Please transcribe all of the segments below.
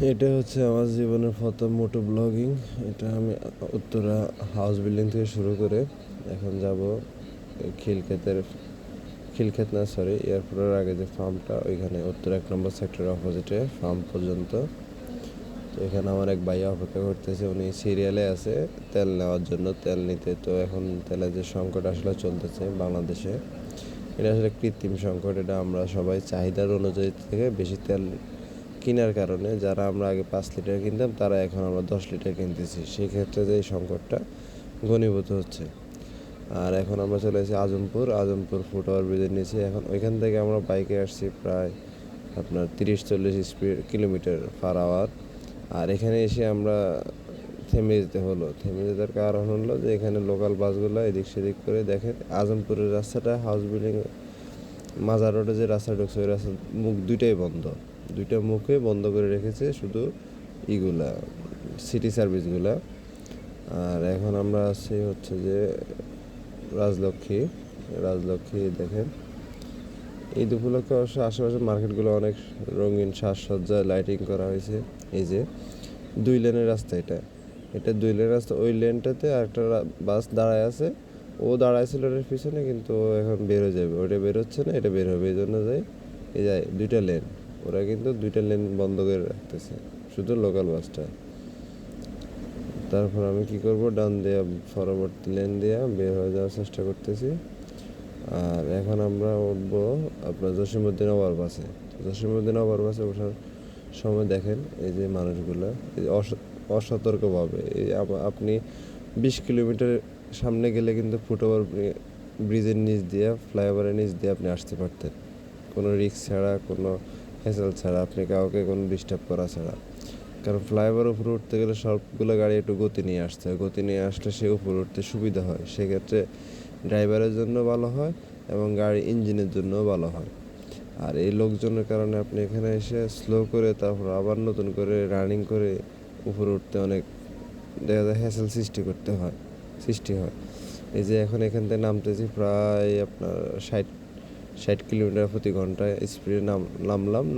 এটা হচ্ছে আমার জীবনের প্রথম মোটো ব্লগিং। এটা আমি উত্তরা হাউস বিল্ডিং থেকে শুরু করে এখন যাব খিলক্ষেতের, খিলক্ষেত না সরি, এয়ারপোর্টের আগে যে ফার্মটা ওইখানে উত্তর 1 নম্বর সেক্টরের অপোজিটে ফার্ম পর্যন্ত। তো এখানে আমার এক ভাইয়া অপেক্ষা করতেছে, উনি সিরিয়ালে আছে তেল নেওয়ার জন্য, তেল নিতে। তো এখন তেলের যে সংকট আসলে চলতেছে বাংলাদেশে, এটা আসলে কৃত্রিম সংকট। এটা আমরা সবাই চাহিদার অনুযায়ী থেকে বেশি তেল কেনার কারণে, যারা আমরা আগে 5 লিটার কিনতাম তারা এখন আমরা 10 লিটার কিনতেছি। সেই ক্ষেত্রে যে এই সংকটটা ঘনীভূত হচ্ছে। আর এখন আমরা চলে এসেছি আজমপুর ফুটওভার ব্রিজের নিচে। এখন ওইখান থেকে আমরা বাইকে আসছি প্রায় আপনার 30-40 কিলোমিটার/আওয়ার। আর এখানে এসে আমরা থেমে যেতে কারণ হলো যে এখানে লোকাল বাসগুলো এদিক সেদিক করে দেখেন। আজমপুরের রাস্তাটা হাউস বিল্ডিং মাজার রোডে যে রাস্তা ঢুকছে ওই রাস্তার মুখ দুইটাই বন্ধ, দুইটা মুখে বন্ধ করে রেখেছে শুধু ইগুলা সিটি সার্ভিসগুলা। আর এখন আমরা আছি হচ্ছে যে রাজলক্ষ্মী দেখেন। ঈদ উপলক্ষে অবশ্য আশেপাশের মার্কেটগুলো অনেক রঙিন সাজসজ্জায় লাইটিং করা হয়েছে। এই যে 2 লেনের রাস্তা, এটা 2 লেনের রাস্তা। ওই লেনটাতে আরেকটা বাস দাঁড়ায় আছে, ও দাঁড়াইছিল ওটার পিছনে, কিন্তু ও এখন বের হয়ে যাবে। ওটা বের হচ্ছে না, এটা বের হবে, এই জন্য এই যায় 2টা লেন। ওরা কিন্তু 2টা লেন বন্ধ করে রাখতেছে, শুধু লোকাল বাসটা। তারপর আমি কি করব, ডান দিয়ে পরবর্তী লেন দিয়ে বের হয়ে যাওয়ার চেষ্টা করতেছি। আর এখন আমরা উঠবো আপনার জসীমউদ্দিন ওভারপাসে ওঠার সময় দেখেন এই যে মানুষগুলো, এই যে অসতর্কভাবে আপনি 20 কিলোমিটার সামনে গেলে কিন্তু ফুটওভার ব্রিজের নিচ দিয়ে, ফ্লাইওভারের নিচ দিয়ে আপনি আসতে পারতেন, কোনো রিস্ক ছাড়া, কোনো হ্যাসেল ছাড়া, আপনি কাউকে কোনো ডিস্টার্ব করা ছাড়া। কারণ ফ্লাইওভার উপরে উঠতে গেলে সবগুলো গাড়ি একটু গতি নিয়ে আসতে হয়, গতি নিয়ে আসলে সে উপরে উঠতে সুবিধা হয়। সেক্ষেত্রে ড্রাইভারের জন্য ভালো হয় এবং গাড়ির ইঞ্জিনের জন্যও ভালো হয়। আর এই লোকজনের কারণে আপনি এখানে এসে স্লো করে তারপর আবার নতুন করে রানিং করে উপরে উঠতে অনেক দেখা যায় হ্যাসেল সৃষ্টি হয়। এই যে এখন এখান থেকে নামতেছি প্রায় আপনার 60 কিলোমিটার/ঘন্টায় স্পিডে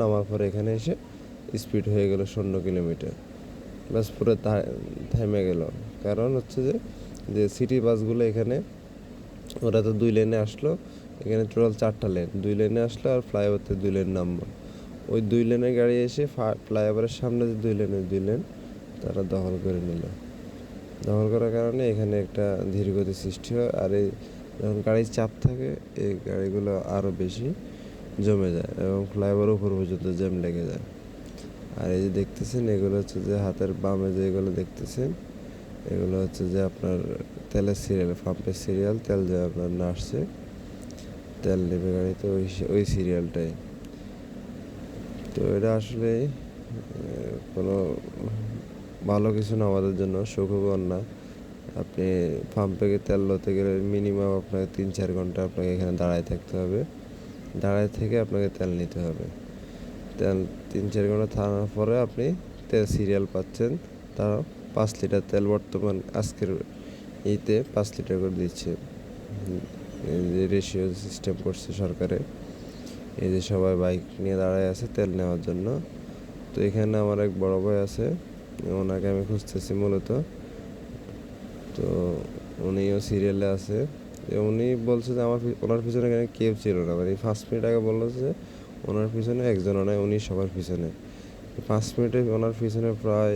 নামার পরে এখানে এসে স্পিড হয়ে গেল 0 কিলোমিটার। বাস পুরো থেমে গেল। কারণ হচ্ছে যে সিটি বাসগুলো এখানে, ওরা তো 2 লেনে আসলো, এখানে টোটাল 4টা লেন, 2 লেনে আসলো আর ফ্লাইওভার থেকে 2 লেন নামলো। ওই 2 লেনের গাড়ি এসে ফ্লাইওভারের সামনে যে 2 লেন তারা দখল করে নিল। দখল করার কারণে এখানে একটা ধীরগতি সৃষ্টি হয়। আর এই যখন গাড়ির চাপ থাকে এই গাড়িগুলো আরও বেশি জমে যায় এবং ফ্লাইওভার উপর পর্যন্ত জ্যাম লেগে যায়। আর এই যে দেখতেছেন এগুলো হচ্ছে যে হাতের বামে যেগুলো দেখতেছেন, এগুলো হচ্ছে যে আপনার তেলের সিরিয়াল, পাম্পের সিরিয়াল, তেল যে আপনার নাড়ছে, তেল নেবে গাড়িতে, ওই সিরিয়ালটাই। তো এটা আসলে কোনো ভালো কিছু না আমাদের জন্য, সুখবর না। আপনি পাম্পে তেল লতে গেলে মিনিমাম আপনাকে 3-4 ঘন্টা আপনাকে এখানে দাঁড়ায় থাকতে হবে, দাঁড়ায় থেকে আপনাকে তেল নিতে হবে। তেল 3-4 ঘন্টা থাকার পরে আপনি তেল সিরিয়াল পাচ্ছেন। তাও 5 লিটার তেল বর্তমান আজকের 5 লিটার করে দিচ্ছে। এই যে রেশিও সিস্টেম করছে সরকারে। এই যে সবাই বাইক নিয়ে দাঁড়ায় আছে তেল নেওয়ার জন্য। তো এখানে আমার এক বড় ভাই আছে, ওনাকে আমি খুঁজতেছি মূলত। তো উনিও সিরিয়ালে আছে। উনি বলছে যে ওনার পিছনে এখানে কেউ ছিল না, মানে 5 মিনিট আগে বললো যে ওনার পিছনে একজনও নয়, উনি সবার পিছনে। 5 মিনিটে ওনার পিছনে প্রায়